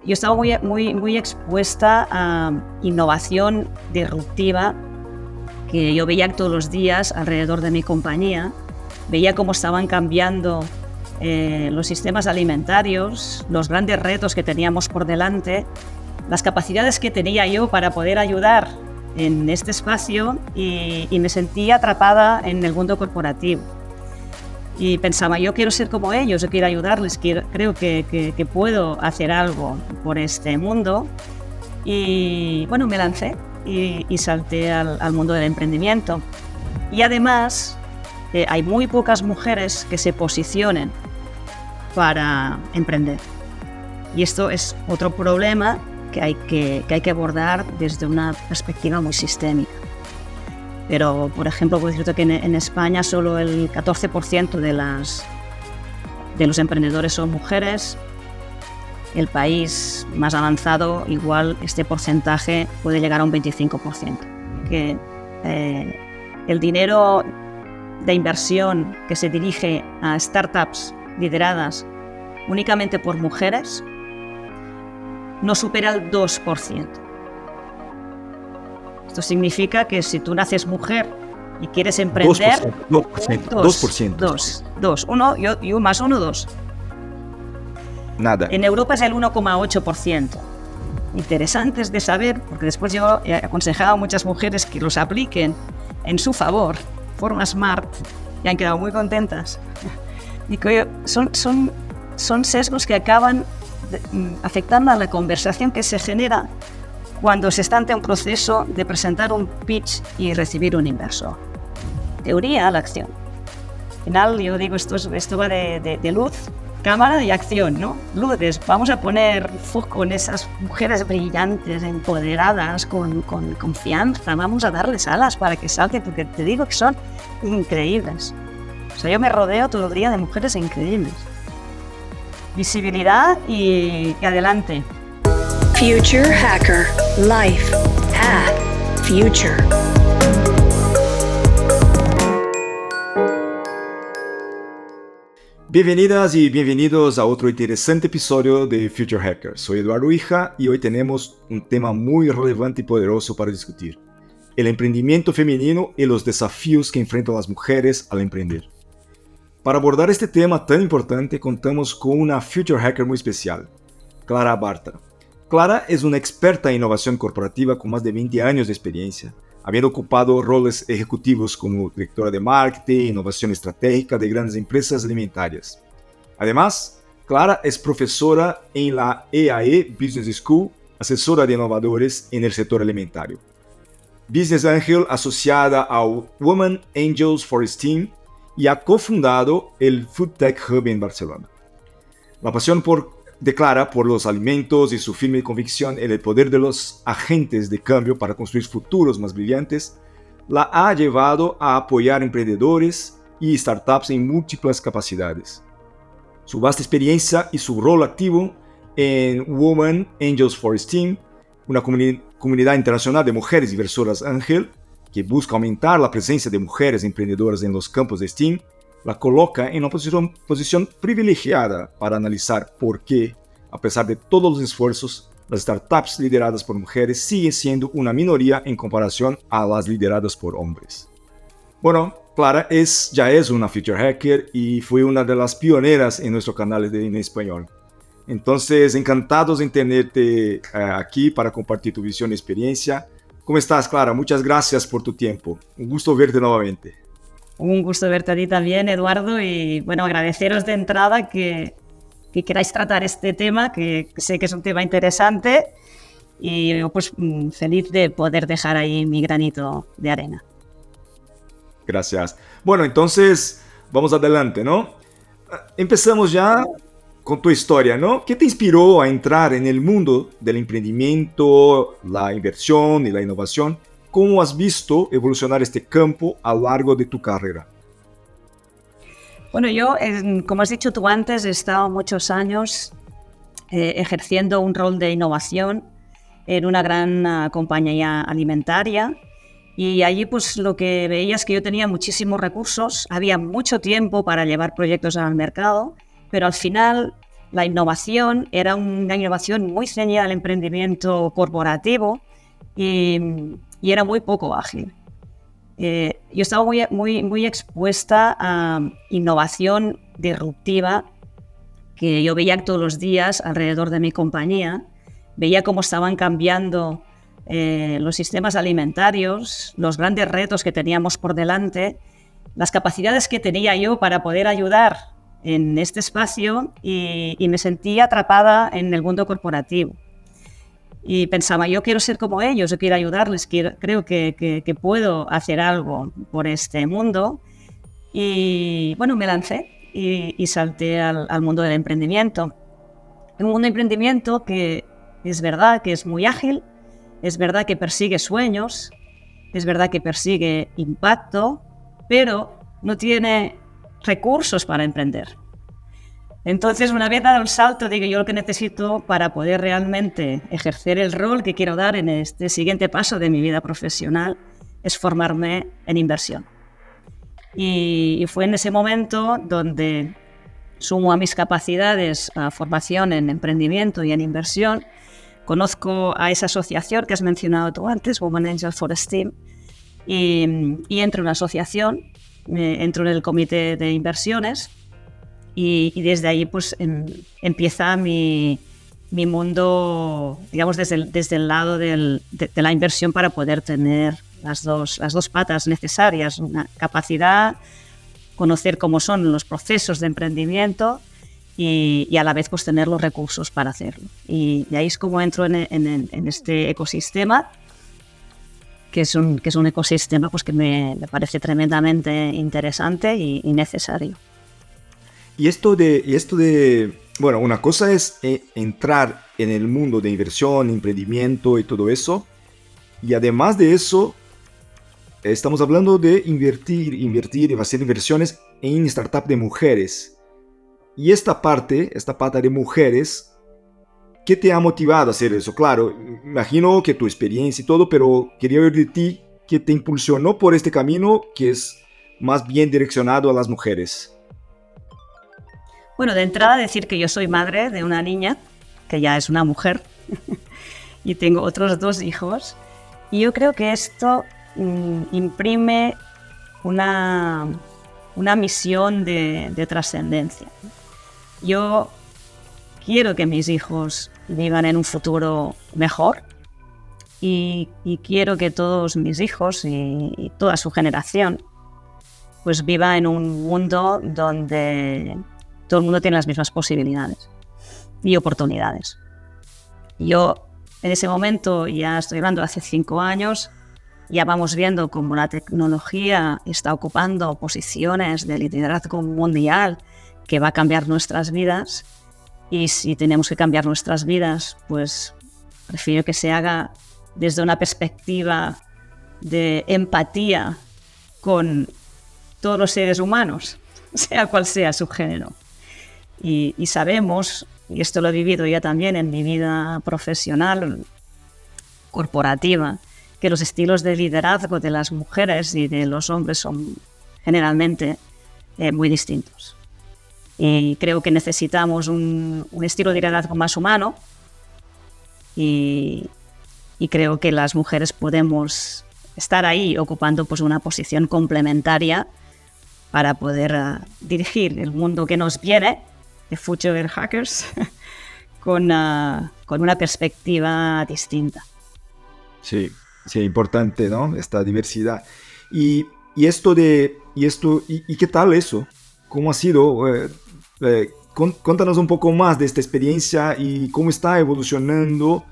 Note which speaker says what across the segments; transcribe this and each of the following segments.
Speaker 1: yo estaba muy expuesta a innovación disruptiva que yo veía todos los días alrededor de mi compañía. Veía cómo estaban cambiando los sistemas alimentarios, los grandes retos que teníamos por delante, las capacidades que tenía yo para poder ayudar en este espacio y me sentía atrapada en el mundo corporativo. Y pensaba, yo quiero ser como ellos, yo quiero ayudarles, creo que puedo hacer algo por este mundo. Y bueno, me lancé y salté al mundo del emprendimiento. Y además, hay muy pocas mujeres que se posicionen para emprender. Y esto es otro problema que hay que abordar desde una perspectiva muy sistémica. Pero, por ejemplo, puedo decirte que en España solo el 14% de los emprendedores son mujeres. El país más avanzado, igual este porcentaje puede llegar a un 25%. Que el dinero de inversión que se dirige a startups lideradas únicamente por mujeres no supera el 2%. Esto significa que si tú naces mujer y quieres emprender... 2%. 2. Uno, yo más uno, 2.
Speaker 2: Nada.
Speaker 1: En Europa es el 1,8%. Interesantes de saber, porque después yo he aconsejado a muchas mujeres que los apliquen en su favor, forma smart, y han quedado muy contentas. Y que son sesgos que acaban afectando a la conversación que se genera cuando se está ante un proceso de presentar un pitch y recibir un inversor. Teoría a la acción. Al final, yo digo, esto va de luz, cámara y acción, ¿no? Luces, vamos a poner foco en esas mujeres brillantes, empoderadas, con confianza, vamos a darles alas para que salten, porque te digo que son increíbles. O sea, yo me rodeo todo el día de mujeres increíbles. Visibilidad y adelante.
Speaker 3: Future Hacker. Life. Path. Future.
Speaker 2: Bienvenidas y bienvenidos a otro interesante episodio de Future Hacker. Soy Eduardo Hija y hoy tenemos un tema muy relevante y poderoso para discutir: el emprendimiento femenino y los desafíos que enfrentan las mujeres al emprender. Para abordar este tema tan importante, contamos con una Future Hacker muy especial, Clara Barta. Clara es una experta en innovación corporativa con más de 20 años de experiencia, habiendo ocupado roles ejecutivos como directora de marketing e innovación estratégica de grandes empresas alimentarias. Además, Clara es profesora en la EAE Business School, asesora de innovadores en el sector alimentario. Business Angel asociada a Women Angels for STEAM y ha cofundado el Food Tech Hub en Barcelona. La pasión de Clara por los alimentos y su firme convicción en el poder de los agentes de cambio para construir futuros más brillantes la ha llevado a apoyar emprendedores y startups en múltiples capacidades. Su vasta experiencia y su rol activo en Women Angels for STEAM, una comunidad internacional de mujeres inversoras Ángel, que busca aumentar la presencia de mujeres emprendedoras en los campos de STEAM, la coloca en una posición privilegiada para analizar por qué, a pesar de todos los esfuerzos, las startups lideradas por mujeres siguen siendo una minoría en comparación a las lideradas por hombres. Bueno, Clara ya es una Future Hacker y fue una de las pioneras en nuestro canal en español. Entonces, encantados en tenerte aquí para compartir tu visión y experiencia. ¿Cómo estás, Clara? Muchas gracias por tu tiempo. Un gusto verte nuevamente.
Speaker 1: Un gusto verte a ti también, Eduardo, y bueno, agradeceros de entrada que queráis tratar este tema, que sé que es un tema interesante, y yo pues feliz de poder dejar ahí mi granito de arena.
Speaker 2: Gracias. Bueno, entonces vamos adelante, ¿no? Empezamos ya con tu historia, ¿no? ¿Qué te inspiró a entrar en el mundo del emprendimiento, la inversión y la innovación? ¿Cómo has visto evolucionar este campo a lo largo de tu carrera?
Speaker 1: Bueno, yo, como has dicho tú antes, he estado muchos años ejerciendo un rol de innovación en una gran compañía alimentaria, y allí pues lo que veía es que yo tenía muchísimos recursos, había mucho tiempo para llevar proyectos al mercado, pero al final la innovación era una innovación muy ceñida al emprendimiento corporativo y era muy poco ágil. Yo estaba muy expuesta a innovación disruptiva que yo veía todos los días alrededor de mi compañía. Veía cómo estaban cambiando los sistemas alimentarios, los grandes retos que teníamos por delante, las capacidades que tenía yo para poder ayudar en este espacio y me sentía atrapada en el mundo corporativo. Y pensaba, yo quiero ser como ellos, yo quiero ayudarles, creo que puedo hacer algo por este mundo. Y bueno, me lancé y salté al mundo del emprendimiento. Un mundo de emprendimiento que es verdad que es muy ágil, es verdad que persigue sueños, es verdad que persigue impacto, pero no tiene recursos para emprender. Entonces, una vez dado el salto, digo, yo lo que necesito para poder realmente ejercer el rol que quiero dar en este siguiente paso de mi vida profesional es formarme en inversión. Y fue en ese momento donde sumo a mis capacidades a formación en emprendimiento y en inversión. Conozco a esa asociación que has mencionado tú antes, Women Angels for STEAM, y entro en una asociación, entro en el comité de inversiones y desde ahí pues empieza mi mundo, digamos, desde el lado de la inversión para poder tener las dos patas necesarias, una capacidad, conocer cómo son los procesos de emprendimiento y a la vez pues tener los recursos para hacerlo. Y ahí es como entro en este ecosistema, que es un ecosistema pues que me parece tremendamente interesante y necesario.
Speaker 2: Y esto de, bueno, una cosa es entrar en el mundo de inversión, emprendimiento y todo eso. Y además de eso, estamos hablando de invertir y hacer inversiones en startups de mujeres. Y esta pata de mujeres, ¿qué te ha motivado a hacer eso? Claro, imagino que tu experiencia y todo, pero quería oír de ti qué te impulsionó por este camino que es más bien direccionado a las mujeres.
Speaker 1: Bueno, de entrada decir que yo soy madre de una niña, que ya es una mujer, y tengo otros 2 hijos. Y yo creo que esto imprime una misión de trascendencia. Yo quiero que mis hijos vivan en un futuro mejor y quiero que todos mis hijos y toda su generación pues viva en un mundo donde todo el mundo tiene las mismas posibilidades y oportunidades. Yo en ese momento, ya estoy hablando de hace 5 años, ya vamos viendo cómo la tecnología está ocupando posiciones de liderazgo mundial que va a cambiar nuestras vidas. Y si tenemos que cambiar nuestras vidas, pues prefiero que se haga desde una perspectiva de empatía con todos los seres humanos, sea cual sea su género. Y sabemos, y esto lo he vivido ya también en mi vida profesional, corporativa, que los estilos de liderazgo de las mujeres y de los hombres son generalmente muy distintos. Y creo que necesitamos un estilo de liderazgo más humano y creo que las mujeres podemos estar ahí ocupando pues, una posición complementaria para poder dirigir el mundo que nos viene, de Future Hackers, con una perspectiva distinta.
Speaker 2: Sí, importante, ¿no? Esta diversidad. ¿Y qué tal eso? ¿Cómo ha sido? Cuéntanos un poco más de esta experiencia y cómo está evolucionando.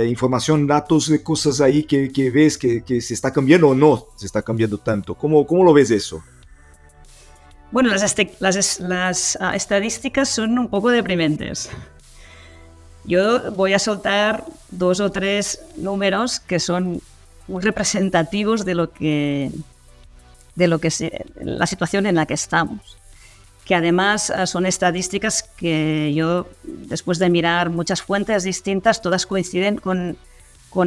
Speaker 2: Información, datos de cosas ahí que ves que se está cambiando o no se está cambiando tanto. ¿Cómo lo ves eso?
Speaker 1: Bueno, las estadísticas son un poco deprimentes. Yo voy a soltar 2 o 3 números que son muy representativos de la situación en la que estamos. Que además son estadísticas que yo, después de mirar muchas fuentes distintas, todas coinciden con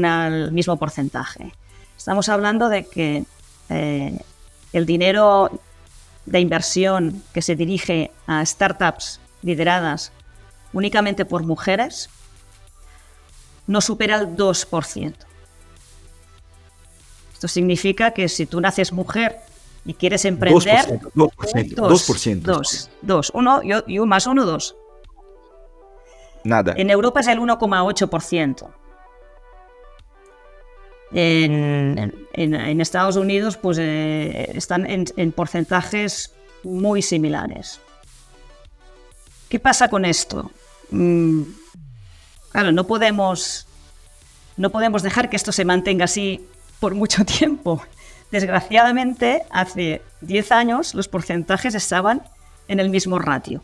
Speaker 1: el mismo porcentaje. Estamos hablando de que el dinero de inversión que se dirige a startups lideradas únicamente por mujeres no supera el 2%. Esto significa que si tú naces mujer y quieres emprender...
Speaker 2: 2%.
Speaker 1: 2. Uno y un más uno, 2.
Speaker 2: Nada.
Speaker 1: En Europa es el 1,8%. En Estados Unidos pues están en porcentajes muy similares. ¿Qué pasa con esto? Claro, no podemos dejar que esto se mantenga así por mucho tiempo. Desgraciadamente, hace 10 años los porcentajes estaban en el mismo ratio.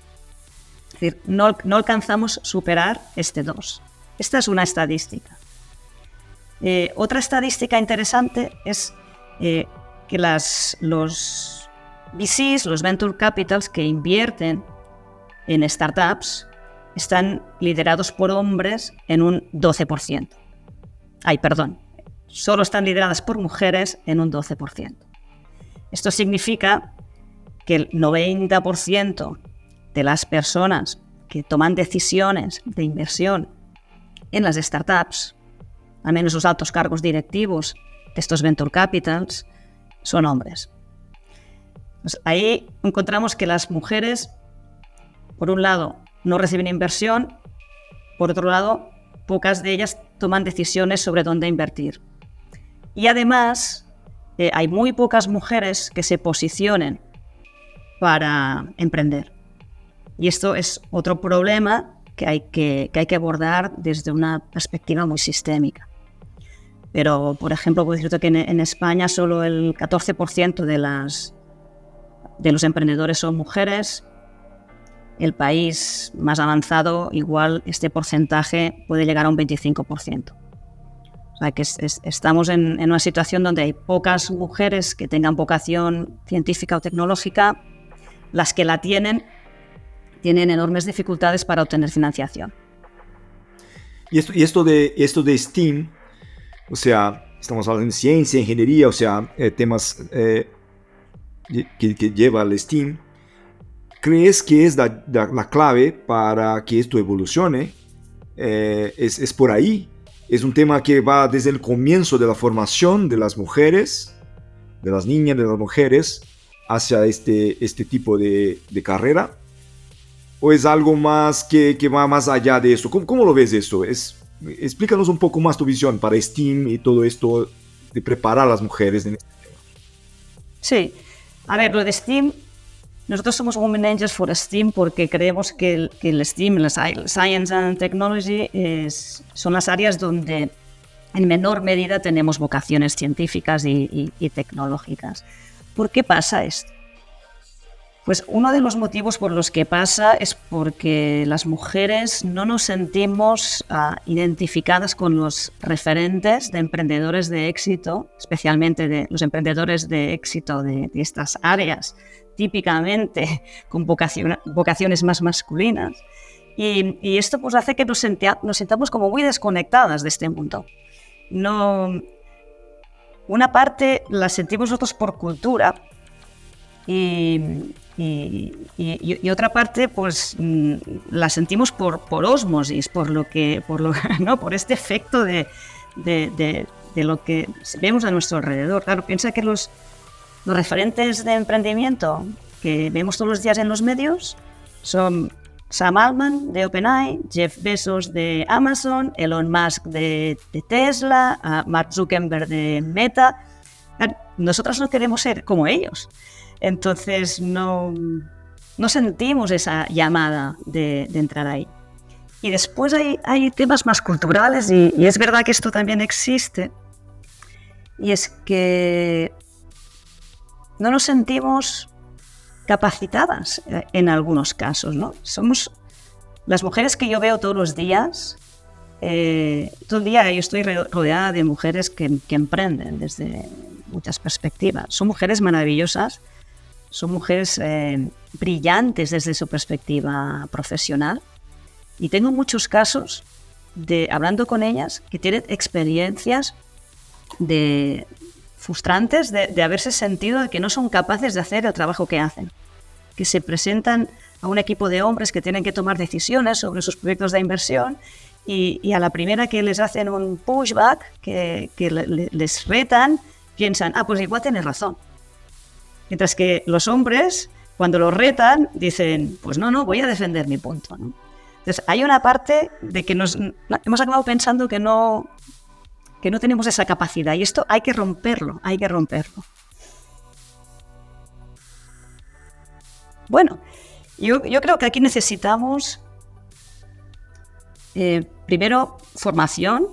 Speaker 1: Es decir, no alcanzamos superar este 2. Esta es una estadística. Otra estadística interesante es que los VCs, los Venture Capitals que invierten en startups, están liderados por hombres en un 12%. Solo están lideradas por mujeres en un 12%. Esto significa que el 90% de las personas que toman decisiones de inversión en las startups, al menos los altos cargos directivos de estos Venture Capitals, son hombres. Pues ahí encontramos que las mujeres, por un lado, no reciben inversión, por otro lado, pocas de ellas toman decisiones sobre dónde invertir. Y además, hay muy pocas mujeres que se posicionen para emprender. Y esto es otro problema que hay que abordar desde una perspectiva muy sistémica. Pero, por ejemplo, puedo decirte que en España solo el 14% de los emprendedores son mujeres. El país más avanzado, igual este porcentaje puede llegar a un 25%. O sea que estamos en una situación donde hay pocas mujeres que tengan vocación científica o tecnológica. Las que la tienen enormes dificultades para obtener financiación.
Speaker 2: Y esto de STEAM, o sea, estamos hablando de ciencia, ingeniería, o sea, temas que lleva al STEAM. ¿Crees que es la clave para que esto evolucione? ¿Es por ahí? ¿Es un tema que va desde el comienzo de la formación de las mujeres, de las niñas, de las mujeres, hacia este tipo de carrera? ¿O es algo más que va más allá de esto? ¿Cómo lo ves esto? Explícanos un poco más tu visión para STEAM y todo esto de preparar a las mujeres en este tema.
Speaker 1: Sí, a ver, lo de STEAM, nosotros somos Women Angels for STEAM porque creemos que el STEAM, la Science and Technology, son las áreas donde en menor medida tenemos vocaciones científicas y tecnológicas. ¿Por qué pasa esto? Pues uno de los motivos por los que pasa es porque las mujeres no nos sentimos identificadas con los referentes de emprendedores de éxito, especialmente de los emprendedores de éxito de estas áreas, típicamente con vocaciones más masculinas. Y esto pues hace que nos sintamos como muy desconectadas de este mundo. No, una parte la sentimos nosotros por cultura, y otra parte pues la sentimos por ósmosis, por este efecto de lo que vemos a nuestro alrededor. Claro, piensa que los referentes de emprendimiento que vemos todos los días en los medios son Sam Altman de OpenAI, Jeff Bezos de Amazon, Elon Musk de Tesla, Mark Zuckerberg de Meta. Nosotras no queremos ser como ellos. Entonces no sentimos esa llamada de entrar ahí. Y después hay temas más culturales y es verdad que esto también existe. Y es que no nos sentimos capacitadas en algunos casos, ¿no? Somos las mujeres que yo veo todos los días. Todo el día yo estoy rodeada de mujeres que emprenden desde muchas perspectivas. Son mujeres maravillosas. Son mujeres brillantes desde su perspectiva profesional y tengo muchos casos hablando con ellas que tienen experiencias frustrantes de haberse sentido de que no son capaces de hacer el trabajo que hacen, que se presentan a un equipo de hombres que tienen que tomar decisiones sobre sus proyectos de inversión y a la primera que les hacen un pushback, que les retan, piensan, pues igual tienes razón. Mientras que los hombres, cuando los retan, dicen, pues no, voy a defender mi punto, ¿no? Entonces, hay una parte de que hemos acabado pensando que no tenemos esa capacidad y esto hay que romperlo. Bueno, yo creo que aquí necesitamos primero formación,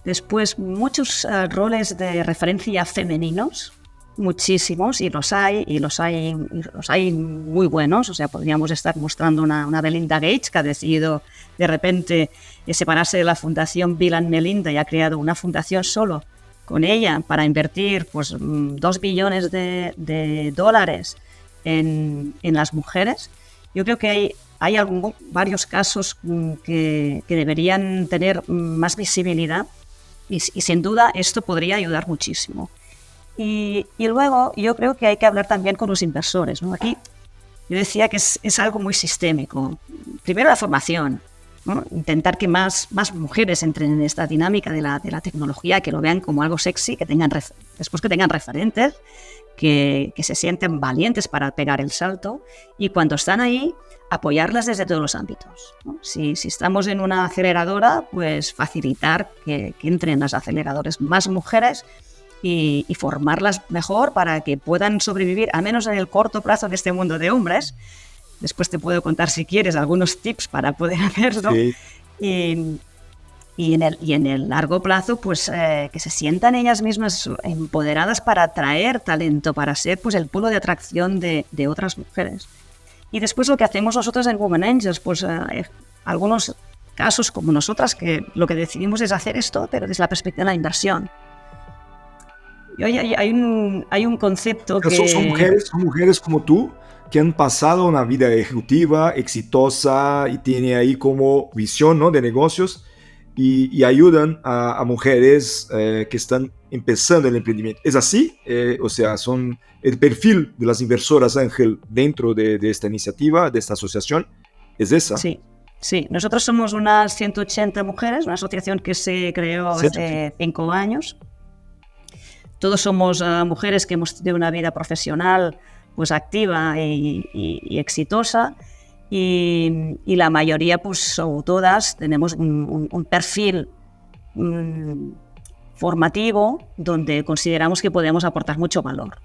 Speaker 1: después muchos roles de referencia femeninos, muchísimos, y los hay muy buenos. O sea, podríamos estar mostrando una Melinda Gates que ha decidido de repente separarse de la fundación Bill and Melinda y ha creado una fundación solo con ella para invertir pues 2 billones de dólares en las mujeres. Yo creo que hay varios casos que deberían tener más visibilidad y sin duda esto podría ayudar muchísimo. Y luego yo creo que hay que hablar también con los inversores, ¿no? Aquí yo decía que es algo muy sistémico. Primero la formación, ¿no? Intentar que más mujeres entren en esta dinámica de la tecnología, que lo vean como algo sexy, después que tengan referentes, que se sienten valientes para pegar el salto y cuando están ahí, apoyarlas desde todos los ámbitos, ¿no? Si estamos en una aceleradora, pues facilitar que entren en las aceleradores más mujeres y formarlas mejor para que puedan sobrevivir, al menos en el corto plazo de este mundo de hombres. Después te puedo contar, si quieres, algunos tips para poder hacerlo. Sí. Y en el largo plazo, pues que se sientan ellas mismas empoderadas para atraer talento, para ser pues el polo de atracción de otras mujeres. Y después lo que hacemos nosotros en Women Angels, pues algunos casos como nosotras, que lo que decidimos es hacer esto, pero desde la perspectiva de la inversión. Y hay un concepto que...
Speaker 2: Son mujeres como tú que han pasado una vida ejecutiva, exitosa y tienen ahí como visión, ¿no?, de negocios y ayudan a mujeres que están empezando el emprendimiento. ¿Es así? O sea, son el perfil de las inversoras Ángel dentro de esta iniciativa, de esta asociación, ¿es esa?
Speaker 1: Sí. Nosotros somos unas 180 mujeres, una asociación que se creó hace 5 años. Todos somos mujeres que hemos tenido una vida profesional pues activa y exitosa y la mayoría, pues o todas, tenemos un perfil formativo donde consideramos que podemos aportar mucho valor.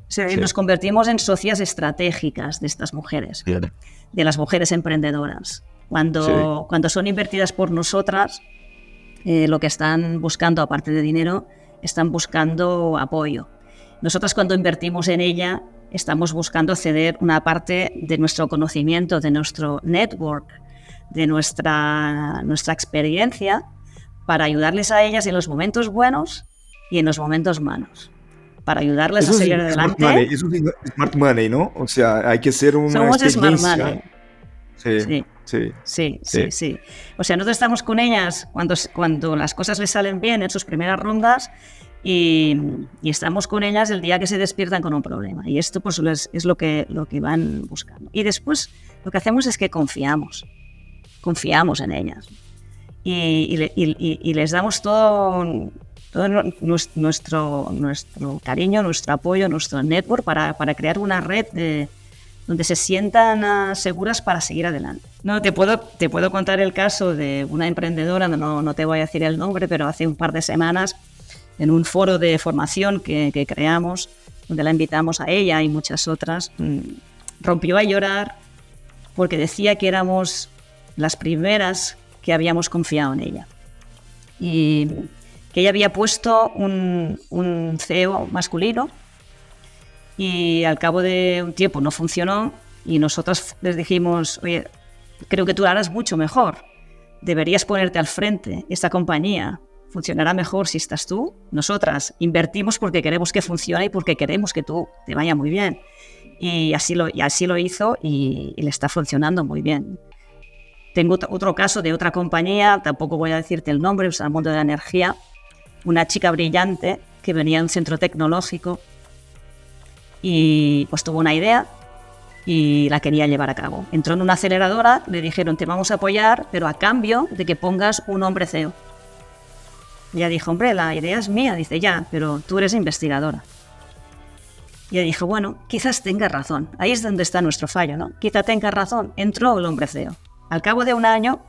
Speaker 1: O sea, nos convertimos en socias estratégicas de estas mujeres, de las mujeres emprendedoras. Cuando son invertidas por nosotras, lo que están buscando, aparte de dinero, están buscando apoyo. Nosotras, cuando invertimos en ella, estamos buscando ceder una parte de nuestro conocimiento, de nuestro network, de nuestra experiencia, para ayudarles a ellas en los momentos buenos y en los momentos malos, para ayudarles a seguir adelante.
Speaker 2: Eso es smart money, ¿no? O sea, hay que ser una
Speaker 1: Somos
Speaker 2: experiencia.
Speaker 1: Smart Money. Sí. O sea, nosotros estamos con ellas cuando las cosas les salen bien en sus primeras rondas y estamos con ellas el día que se despiertan con un problema. Y esto pues es lo que van buscando. Y después lo que hacemos es que confiamos en ellas y les damos todo nuestro cariño, nuestro apoyo, nuestro network para crear una red donde se sientan seguras para seguir adelante. No, te puedo contar el caso de una emprendedora, no te voy a decir el nombre, pero hace un par de semanas, en un foro de formación que creamos, donde la invitamos a ella y muchas otras, rompió a llorar porque decía que éramos las primeras que habíamos confiado en ella. Y que ella había puesto un CEO masculino y al cabo de un tiempo no funcionó y nosotros les dijimos, oye, creo que tú lo harás mucho mejor, deberías ponerte al frente, esta compañía funcionará mejor si estás tú. Nosotras invertimos porque queremos que funcione y porque queremos que tú te vaya muy bien. Y así lo hizo y le está funcionando muy bien. Tengo otro caso de otra compañía, tampoco voy a decirte el nombre, es el mundo de la energía, una chica brillante que venía de un centro tecnológico y pues tuvo una idea y la quería llevar a cabo. Entró en una aceleradora, le dijeron, te vamos a apoyar, pero a cambio de que pongas un hombre CEO. Ella dijo, hombre, la idea es mía. Dice, ya, pero tú eres investigadora. Y ella dijo, bueno, quizás tenga razón. Ahí es donde está nuestro fallo, ¿no? Quizá tenga razón. Entró el hombre CEO. Al cabo de un año,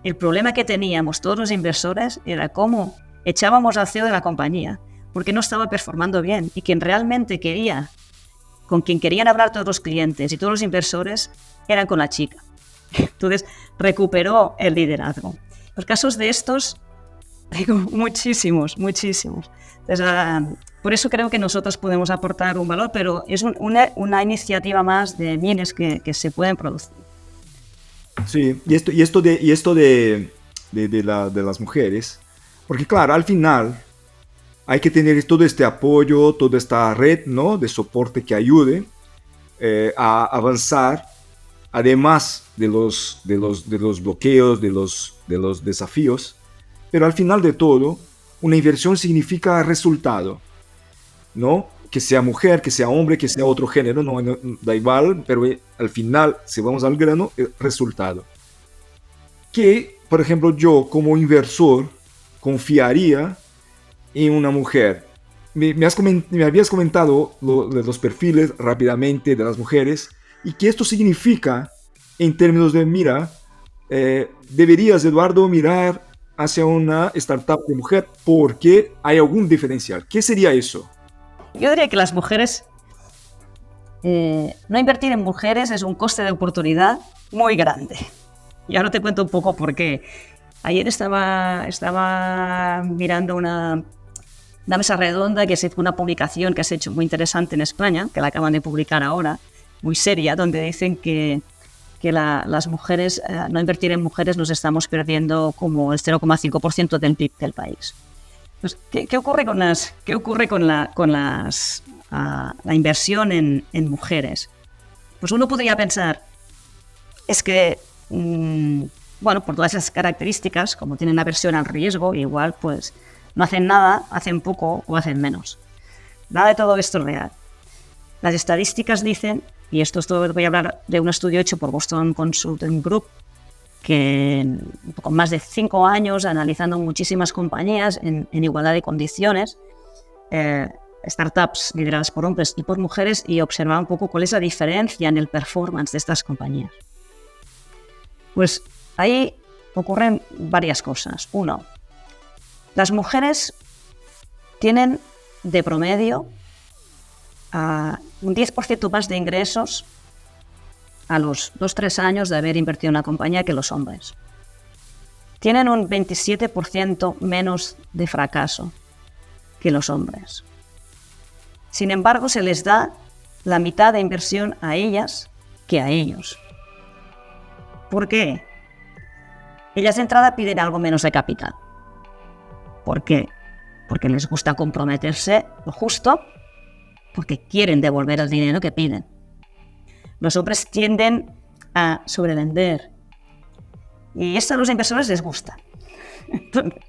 Speaker 1: el problema que teníamos todos los inversores era cómo echábamos al CEO de la compañía, porque no estaba performando bien. Y quien realmente quería, con quien querían hablar todos los clientes y todos los inversores, eran con la chica. Entonces, recuperó el liderazgo. Los casos de estos, digo, muchísimos. Entonces, por eso creo que nosotros podemos aportar un valor, pero es una iniciativa más de bienes que se pueden producir.
Speaker 2: Sí, y esto de las mujeres, porque claro, al final hay que tener todo este apoyo, toda esta red, ¿no?, de soporte que ayude a avanzar, además de los bloqueos, de los desafíos. Pero al final de todo, una inversión significa resultado, ¿no? Que sea mujer, que sea hombre, que sea otro género, no da igual, pero al final, si vamos al grano, el resultado. Que, por ejemplo, yo como inversor confiaría en una mujer. Me habías comentado los perfiles rápidamente de las mujeres y que esto significa, en términos de mira, deberías, Eduardo, mirar hacia una startup de mujer porque hay algún diferencial. ¿Qué sería eso?
Speaker 1: Yo diría que las mujeres, no invertir en mujeres es un coste de oportunidad muy grande. Y ahora te cuento un poco por qué. Ayer estaba mirando una mesa redonda que se hizo una publicación que has hecho muy interesante en España, que la acaban de publicar ahora, muy seria, donde dicen que las mujeres, no invertir en mujeres nos estamos perdiendo como el 0,5% del PIB del país. Pues, ¿qué ocurre con la inversión en mujeres? Pues uno podría pensar, es que, bueno, por todas esas características, como tienen aversión al riesgo, igual pues no hacen nada, hacen poco o hacen menos. Nada de todo esto es real. Las estadísticas dicen, y esto voy a hablar de un estudio hecho por Boston Consulting Group, que con más de 5 años analizando muchísimas compañías en igualdad de condiciones, startups lideradas por hombres y por mujeres, y observar un poco cuál es la diferencia en el performance de estas compañías. Pues ahí ocurren varias cosas. Uno, las mujeres tienen de promedio un 10% más de ingresos a los 2-3 años de haber invertido en una compañía que los hombres. Tienen un 27% menos de fracaso que los hombres. Sin embargo, se les da la mitad de inversión a ellas que a ellos. ¿Por qué? Ellas de entrada piden algo menos de capital. ¿Por qué? Porque les gusta comprometerse lo justo, porque quieren devolver el dinero que piden. Los hombres tienden a sobrevender. Y esto a los inversores les gusta. Entonces,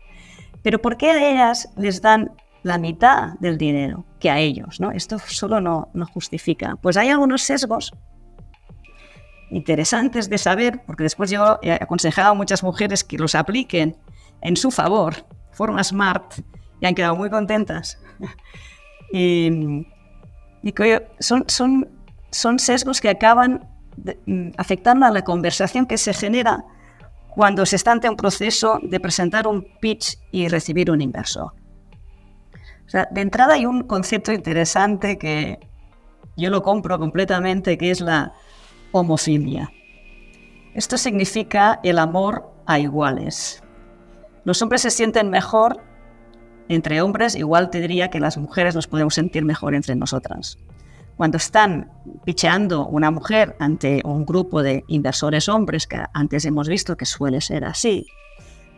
Speaker 1: pero ¿por qué a ellas les dan la mitad del dinero que a ellos, ¿no? Esto solo no justifica. Pues hay algunos sesgos interesantes de saber, porque después yo he aconsejado a muchas mujeres que los apliquen en su favor, forma smart, y han quedado muy contentas. Y son sesgos que acaban afectando a la conversación que se genera cuando se está ante un proceso de presentar un pitch y recibir un inversor. O sea, de entrada hay un concepto interesante que yo lo compro completamente, que es la homofilia. Esto significa el amor a iguales. Los hombres se sienten mejor entre hombres, igual te diría que las mujeres nos podemos sentir mejor entre nosotras. Cuando están pitcheando una mujer ante un grupo de inversores hombres, que antes hemos visto que suele ser así,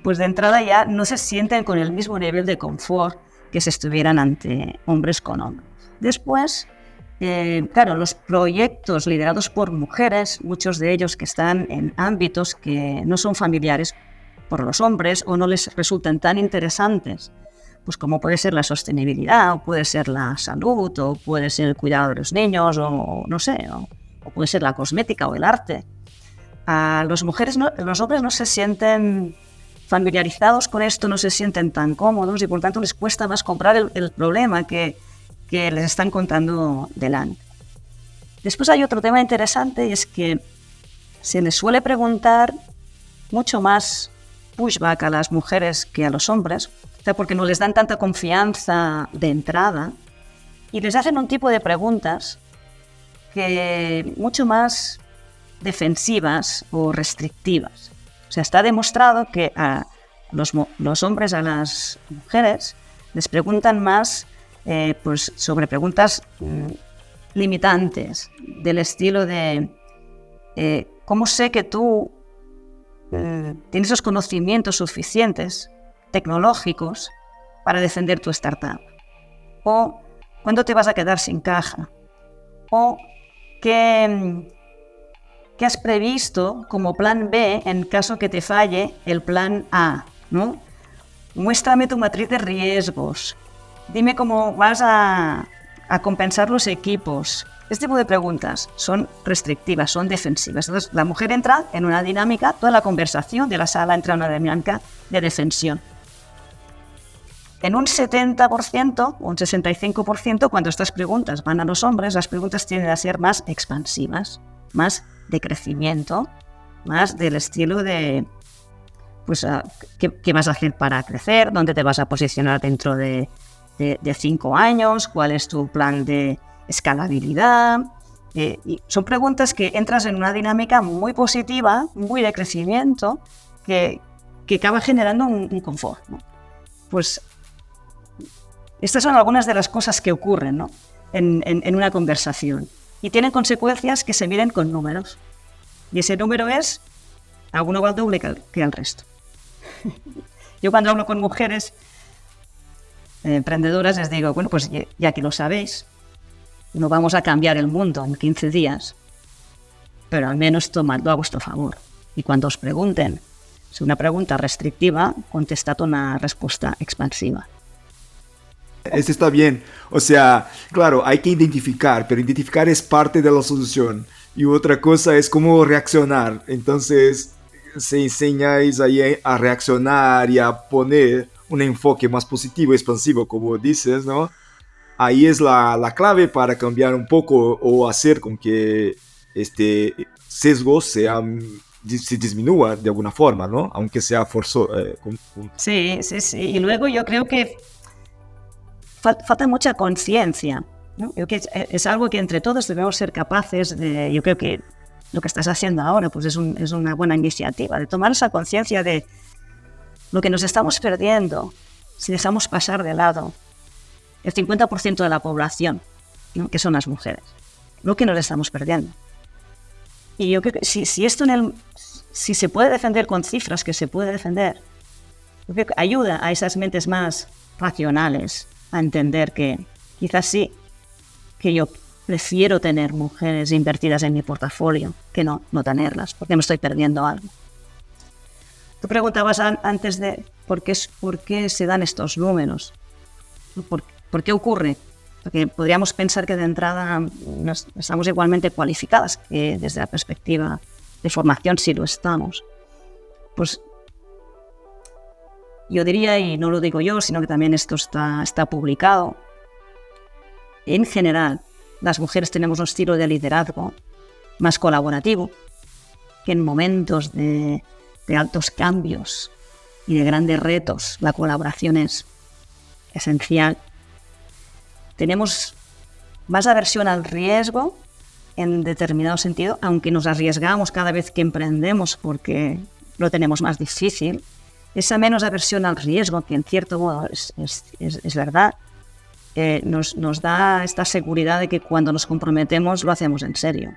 Speaker 1: pues de entrada ya no se sienten con el mismo nivel de confort que si estuvieran ante hombres con hombres. Después, claro, los proyectos liderados por mujeres, muchos de ellos que están en ámbitos que no son familiares por los hombres o no les resultan tan interesantes, pues como puede ser la sostenibilidad, o puede ser la salud, o puede ser el cuidado de los niños, o no sé, o puede ser la cosmética o el arte. Los hombres no se sienten familiarizados con esto, no se sienten tan cómodos y por tanto les cuesta más comprar el problema que les están contando delante. Después hay otro tema interesante y es que se les suele preguntar mucho más pushback a las mujeres que a los hombres, porque no les dan tanta confianza de entrada y les hacen un tipo de preguntas que mucho más defensivas o restrictivas. O sea, está demostrado que a los hombres a las mujeres les preguntan más pues sobre preguntas limitantes, del estilo de ¿cómo sé que tú tienes los conocimientos suficientes tecnológicos para defender tu startup? O ¿cuándo te vas a quedar sin caja? O ¿qué has previsto como plan B en caso que te falle el plan A? ¿No? Muéstrame tu matriz de riesgos. Dime cómo vas a compensar los equipos. Este tipo de preguntas son restrictivas, son defensivas. Entonces, la mujer entra en una dinámica, toda la conversación de la sala entra en una dinámica de defensión. En un 70% o un 65%, cuando estas preguntas van a los hombres, las preguntas tienden a ser más expansivas, más de crecimiento, más del estilo de pues, ¿qué vas a hacer para crecer? ¿Dónde te vas a posicionar dentro de 5 años? ¿Cuál es tu plan de escalabilidad? Y son preguntas que entras en una dinámica muy positiva, muy de crecimiento, que acaba generando un confort, ¿no? Pues estas son algunas de las cosas que ocurren, ¿no? en una conversación y tienen consecuencias que se miden con números. Y ese número es a uno igual doble que al resto. Yo cuando hablo con mujeres emprendedoras les digo, bueno, pues ya que lo sabéis, no vamos a cambiar el mundo en 15 días, pero al menos tomadlo a vuestro favor. Y cuando os pregunten, si una pregunta restrictiva, contestad una respuesta expansiva.
Speaker 2: Eso está bien. O sea, claro, hay que identificar, pero identificar es parte de la solución. Y otra cosa es cómo reaccionar. Entonces, se enseñáis ahí a reaccionar y a poner un enfoque más positivo, expansivo, como dices, ¿no? Ahí es la clave para cambiar un poco o hacer con que este sesgo se disminúa de alguna forma, ¿no? Aunque sea forzoso.
Speaker 1: Sí. Y luego yo creo que falta mucha conciencia, ¿no? Yo creo que es algo que entre todos debemos ser capaces de. Yo creo que lo que estás haciendo ahora pues es una buena iniciativa, de tomar esa conciencia de lo que nos estamos perdiendo si dejamos pasar de lado el 50% de la población, ¿no? Que son las mujeres, lo que nos estamos perdiendo. Y yo creo que si esto si se puede defender con cifras, que se puede defender, yo creo que ayuda a esas mentes más racionales a entender que quizás sí, que yo prefiero tener mujeres invertidas en mi portafolio que no tenerlas, porque me estoy perdiendo algo. Tú preguntabas antes de por qué se dan estos números, por qué ocurre, porque podríamos pensar que de entrada no estamos igualmente cualificadas, que desde la perspectiva de formación sí lo estamos. Pues yo diría, y no lo digo yo, sino que también esto está publicado, en general las mujeres tenemos un estilo de liderazgo más colaborativo, que en momentos de altos cambios y de grandes retos la colaboración es esencial. Tenemos más aversión al riesgo en determinado sentido, aunque nos arriesgamos cada vez que emprendemos porque lo tenemos más difícil. Esa menos aversión al riesgo, que en cierto modo es verdad, nos da esta seguridad de que cuando nos comprometemos lo hacemos en serio.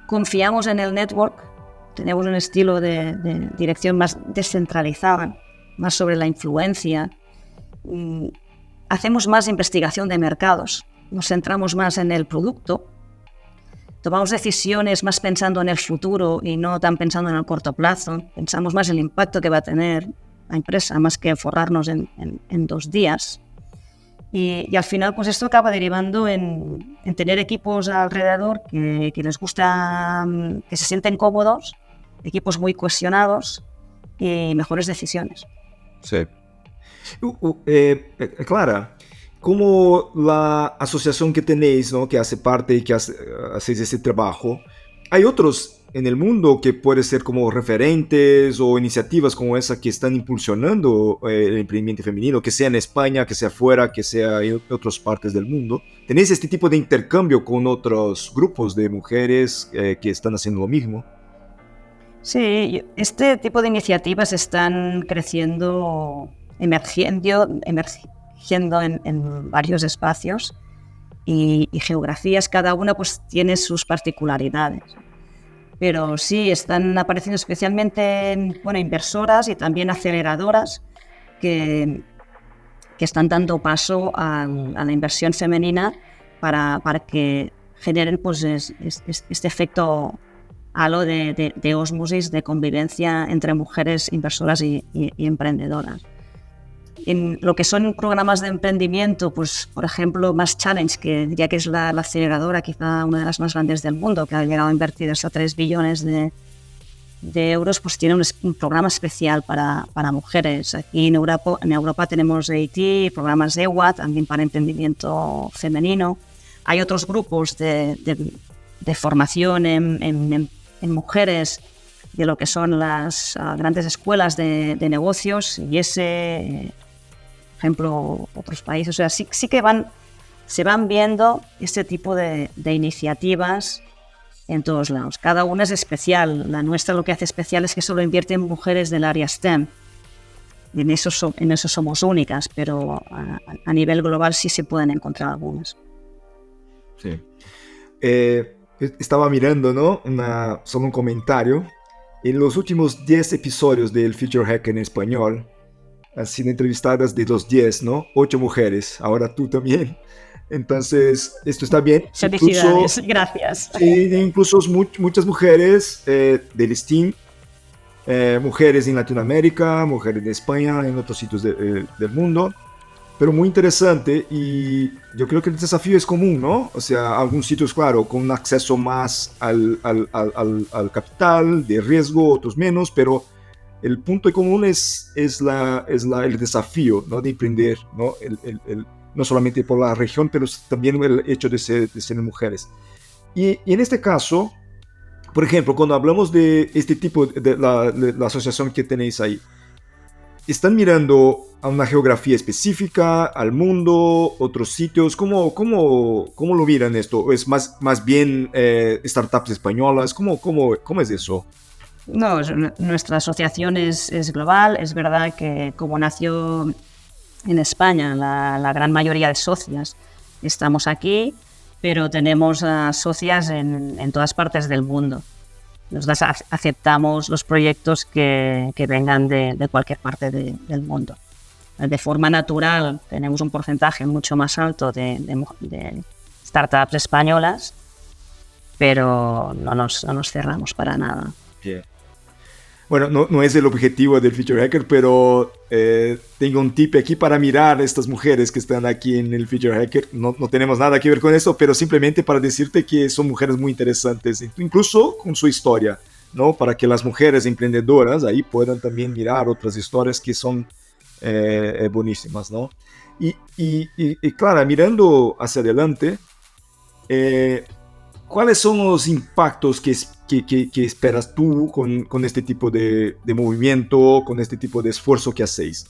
Speaker 1: Confiamos en el network, tenemos un estilo de dirección más descentralizada, más sobre la influencia. Hacemos más investigación de mercados, nos centramos más en el producto, tomamos decisiones más pensando en el futuro y no tan pensando en el corto plazo, pensamos más en el impacto que va a tener la empresa, más que forrarnos en 2 días. Y al final, pues esto acaba derivando en tener equipos alrededor que les gusta, que se sienten cómodos, equipos muy cohesionados y mejores decisiones.
Speaker 2: Sí. Clara, como la asociación que tenéis, ¿no? Que hace parte y que hacéis ese trabajo, ¿hay otros en el mundo que pueden ser como referentes o iniciativas como esa que están impulsionando el emprendimiento femenino, que sea en España, que sea fuera, que sea en otras partes del mundo? ¿Tenéis este tipo de intercambio con otros grupos de mujeres que están haciendo lo mismo?
Speaker 1: Sí, este tipo de iniciativas están creciendo, emergiendo en varios espacios y geografías. Cada una pues tiene sus particularidades. Pero sí, están apareciendo especialmente inversoras y también aceleradoras que están dando paso a la inversión femenina para que generen pues, este efecto halo de ósmosis, de convivencia entre mujeres inversoras y emprendedoras. En lo que son programas de emprendimiento, pues por ejemplo, Mass Challenge, que diría que es la aceleradora, quizá una de las más grandes del mundo, que ha llegado a invertir hasta 3 billones de euros, pues tiene un programa especial para mujeres. Aquí en Europa tenemos EIT, programas de EWA, también para emprendimiento femenino. Hay otros grupos de formación en mujeres de lo que son las grandes escuelas de negocios y ejemplo, otros países. O sea, sí que se van viendo este tipo de iniciativas en todos lados. Cada una es especial. La nuestra lo que hace especial es que solo invierte en mujeres del área STEM. En eso somos únicas, pero a nivel global sí se pueden encontrar algunas.
Speaker 2: Sí. Estaba mirando, ¿no? Solo un comentario. En los últimos 10 episodios del Future Hacker en español, han sido entrevistadas de los 10, ¿no? 8 mujeres, ahora tú también. Entonces, esto está bien.
Speaker 1: Felicidades, gracias.
Speaker 2: Sí, incluso muchas mujeres del STEAM, mujeres en Latinoamérica, mujeres de España, en otros sitios del mundo. Pero muy interesante y yo creo que el desafío es común, ¿no? O sea, algunos sitios, claro, con un acceso más al capital, de riesgo, otros menos, pero el punto en común es el desafío, ¿no? De emprender, ¿no? No solamente por la región, pero también el hecho de ser mujeres. Y en este caso, por ejemplo, cuando hablamos de este tipo de la asociación que tenéis ahí, ¿están mirando a una geografía específica, al mundo, otros sitios? ¿Cómo lo miran esto? ¿O es más bien startups españolas? ¿Cómo es eso?
Speaker 1: No, nuestra asociación es global. Es verdad que como nació en España, la gran mayoría de socias estamos aquí, pero tenemos socias en todas partes del mundo. Nosotros aceptamos los proyectos que vengan de cualquier parte del mundo. De forma natural tenemos un porcentaje mucho más alto de startups españolas, pero no nos cerramos para nada.
Speaker 2: Yeah. Bueno, no es el objetivo del Future Hacker, pero tengo un tip aquí para mirar a estas mujeres que están aquí en el Future Hacker. No tenemos nada que ver con eso, pero simplemente para decirte que son mujeres muy interesantes, incluso con su historia, ¿no? Para que las mujeres emprendedoras ahí puedan también mirar otras historias que son buenísimas, ¿no? Y Clara, mirando hacia adelante, ¿cuáles son los impactos que esperas tú con este tipo de movimiento, con este tipo de esfuerzo que hacéis?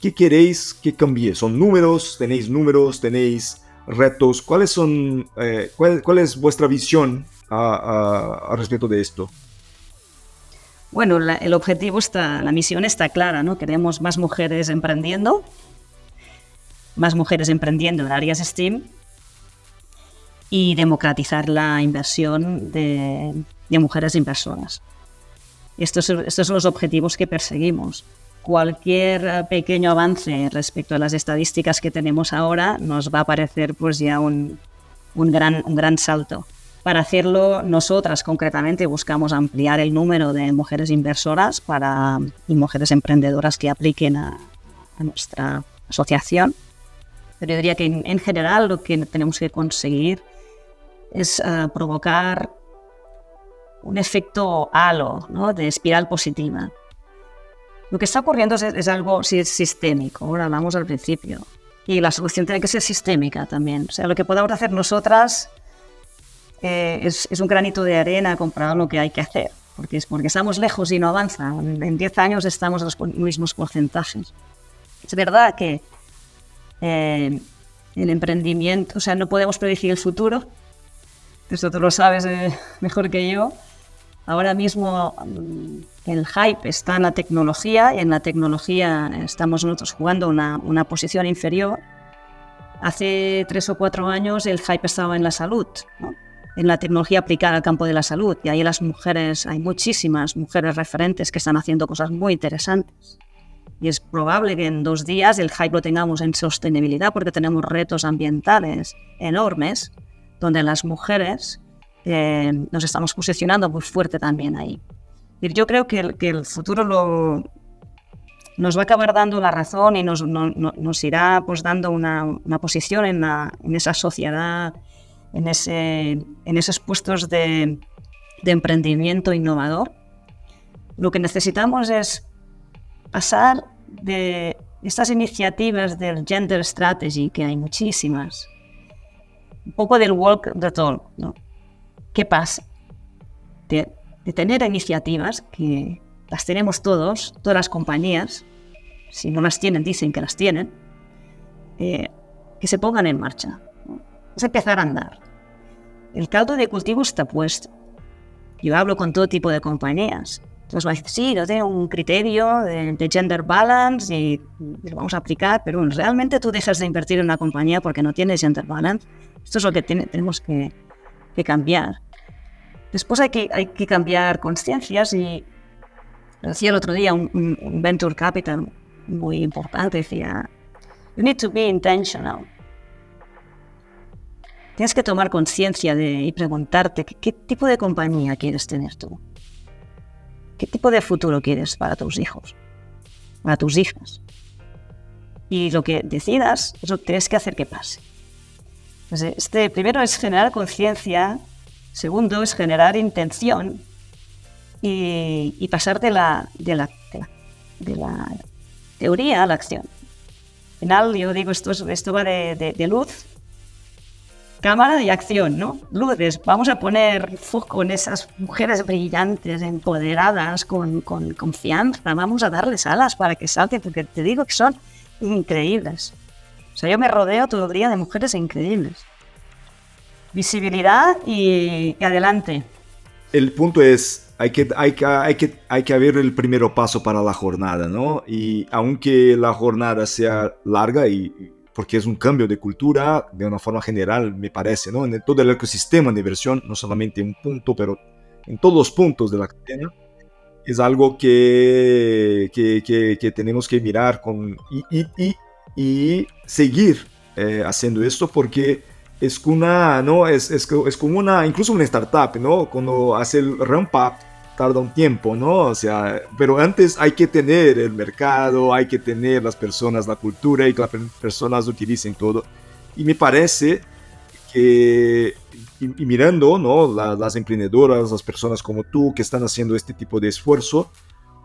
Speaker 2: ¿Qué queréis que cambie? ¿Son números? ¿Tenéis retos? ¿Cuál es vuestra visión a respecto de esto?
Speaker 1: Bueno, el objetivo la misión está clara, ¿no? Queremos más mujeres emprendiendo en áreas STEAM y democratizar la inversión de mujeres inversoras. Estos son los objetivos que perseguimos. Cualquier pequeño avance respecto a las estadísticas que tenemos ahora nos va a parecer pues ya un gran salto. Para hacerlo, nosotras concretamente buscamos ampliar el número de mujeres inversoras y mujeres emprendedoras que apliquen a nuestra asociación. Pero yo diría que en general lo que tenemos que conseguir es provocar un efecto halo, ¿no? De espiral positiva. Lo que está ocurriendo es algo sistémico, ahora hablamos al principio, y la solución tiene que ser sistémica también. O sea, lo que podamos hacer nosotras es un granito de arena comparado a lo que hay que hacer, porque estamos lejos y no avanza. En 10 años estamos a los mismos porcentajes. Es verdad que el emprendimiento, o sea, no podemos predecir el futuro, esto tú lo sabes mejor que yo. Ahora mismo el hype está en la tecnología y en la tecnología estamos nosotros jugando una posición inferior. Hace 3 o 4 años el hype estaba en la salud, ¿no? En la tecnología aplicada al campo de la salud, y ahí hay muchísimas mujeres referentes que están haciendo cosas muy interesantes. Y es probable que en 2 días el hype lo tengamos en sostenibilidad, porque tenemos retos ambientales enormes donde las mujeres nos estamos posicionando muy fuerte también ahí. Yo creo que el futuro nos va a acabar dando la razón y nos irá pues dando una posición en esa sociedad, en esos puestos de emprendimiento innovador. Lo que necesitamos es pasar de estas iniciativas del gender strategy, que hay muchísimas, un poco del walk the talk, ¿no? ¿Qué pasa? De tener iniciativas que las tenemos todas las compañías, si no las tienen, dicen que las tienen, que se pongan en marcha, ¿no? Es empezar a andar. El caldo de cultivo está puesto. Yo hablo con todo tipo de compañías. Entonces va a decir, sí, yo tengo un criterio de gender balance y lo vamos a aplicar, pero realmente tú dejas de invertir en una compañía porque no tienes gender balance. Esto es lo que tenemos que cambiar. Después hay que cambiar conciencias, y lo decía el otro día un venture capital muy importante, decía, you need to be intentional. Tienes que tomar conciencia y preguntarte qué tipo de compañía quieres tener tú. ¿Qué tipo de futuro quieres para tus hijos, para tus hijas? Y lo que decidas, eso tienes que hacer que pase. Entonces, primero es generar conciencia, segundo es generar intención y pasar de la teoría a la acción. Al final, yo digo, esto va de luz, cámara y acción, ¿no? Luces, vamos a poner foco en esas mujeres brillantes, empoderadas, con confianza, vamos a darles alas para que salten, porque te digo que son increíbles. O sea, yo me rodeo todo el día de mujeres increíbles. Visibilidad y adelante.
Speaker 2: El punto es, hay que haber el primer paso para la jornada, ¿no? Y aunque la jornada sea larga, porque es un cambio de cultura de una forma general, me parece, ¿no? En todo el ecosistema de inversión, no solamente en un punto, pero en todos los puntos de la cadena, es algo que tenemos que mirar y seguir haciendo esto, porque es como incluso una startup, ¿no? Cuando hace el ramp up tarda un tiempo, ¿no? O sea, pero antes hay que tener el mercado, hay que tener las personas, la cultura, y que las personas utilicen todo. Y me parece que, y mirando, ¿no? Las emprendedoras, las personas como tú que están haciendo este tipo de esfuerzo,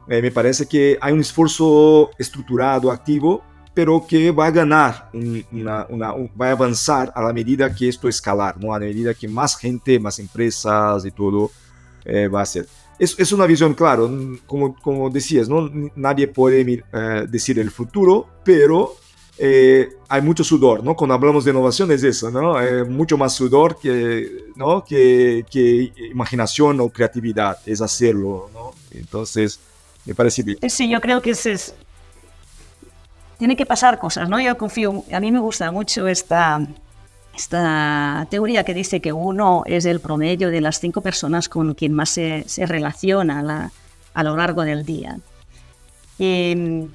Speaker 2: me parece que hay un esfuerzo estructurado, activo, pero que va a ganar, va a avanzar a la medida que esto escalar, ¿no? A la medida que más gente, más empresas y todo va a hacer. Es una visión, claro, como decías, ¿no? Nadie puede decir el futuro, pero hay mucho sudor, ¿no? Cuando hablamos de innovación es eso, ¿no? Mucho más sudor que imaginación o creatividad, es hacerlo, ¿no? Entonces, me parece bien.
Speaker 1: Sí, yo creo que tiene que pasar cosas, ¿no? Yo confío, a mí me gusta mucho esta teoría que dice que uno es el promedio de las 5 personas con quien más se relaciona a lo largo del día. Y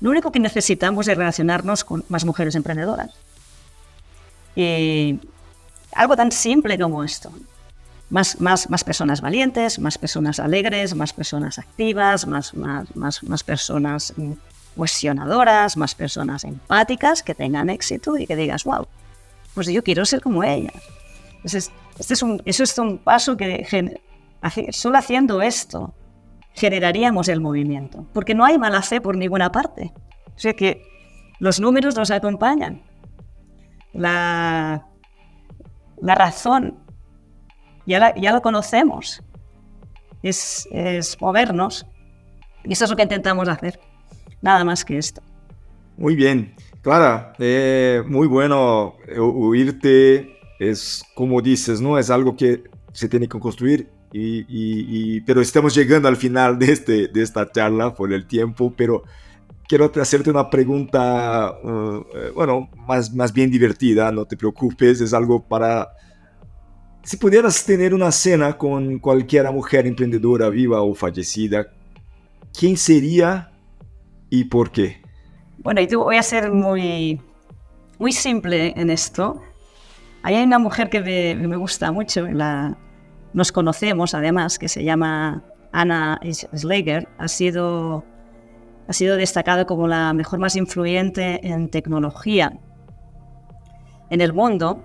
Speaker 1: lo único que necesitamos es relacionarnos con más mujeres emprendedoras. Y algo tan simple como esto. Más personas valientes, más personas alegres, más personas activas, más personas cuestionadoras, más personas empáticas que tengan éxito y que digas, wow, pues yo quiero ser como ellas. Entonces, eso es un paso que solo haciendo esto generaríamos el movimiento, porque no hay mala fe por ninguna parte. O sea que los números nos acompañan. La razón ya lo conocemos. Es movernos. Y eso es lo que intentamos hacer. Nada más que esto.
Speaker 2: Muy bien. Clara, muy bueno oírte. Es como dices, ¿no? Es algo que se tiene que construir. Pero estamos llegando al final de esta charla por el tiempo, pero quiero hacerte una pregunta, más bien divertida, no te preocupes, es algo para... Si pudieras tener una cena con cualquier mujer emprendedora viva o fallecida, ¿quién sería y por qué?
Speaker 1: Bueno, yo voy a ser muy, muy simple en esto. Hay una mujer que me gusta mucho, nos conocemos además, que se llama Anna Schleger. Ha sido destacada como la mejor más influyente en tecnología en el mundo.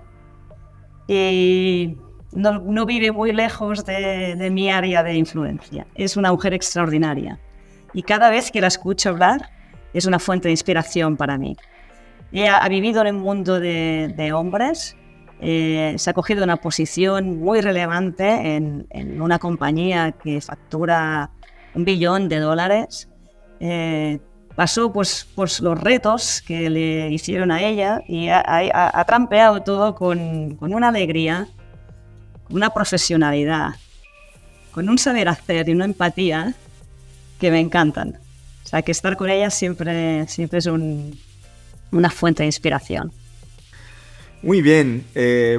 Speaker 1: Y no vive muy lejos de mi área de influencia. Es una mujer extraordinaria. Y cada vez que la escucho hablar, es una fuente de inspiración para mí. Ella ha vivido en un mundo de hombres, se ha cogido una posición muy relevante en una compañía que factura $1 billón. Pasó pues los retos que le hicieron a ella y ha trampeado todo con una alegría, con una profesionalidad, con un saber hacer y una empatía que me encantan. O sea, que estar con ella siempre es una fuente de inspiración.
Speaker 2: Muy bien,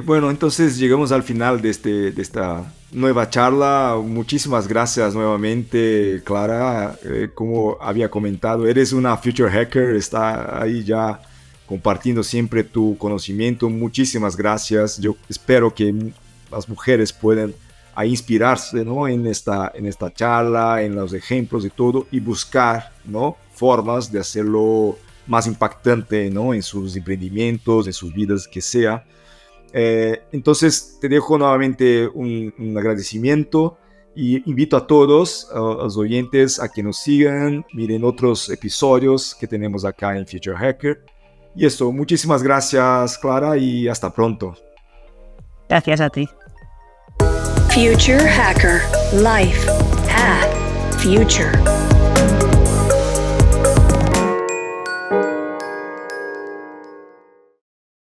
Speaker 2: bueno, entonces llegamos al final de esta nueva charla. Muchísimas gracias nuevamente, Clara. Como había comentado, eres una future hacker, está ahí ya compartiendo siempre tu conocimiento. Muchísimas gracias. Yo espero que las mujeres puedan inspirarse, ¿no? en esta charla, en los ejemplos y todo, y buscar, ¿no? formas de hacerlo más impactante, ¿no? en sus emprendimientos, en sus vidas, que sea. Entonces te dejo nuevamente un agradecimiento y invito a todos, a los oyentes, a que nos sigan, miren otros episodios que tenemos acá en Future Hacker. Y eso, muchísimas gracias, Clara, y hasta pronto.
Speaker 1: Gracias a ti.
Speaker 3: Future Hacker. Life. Path. Future.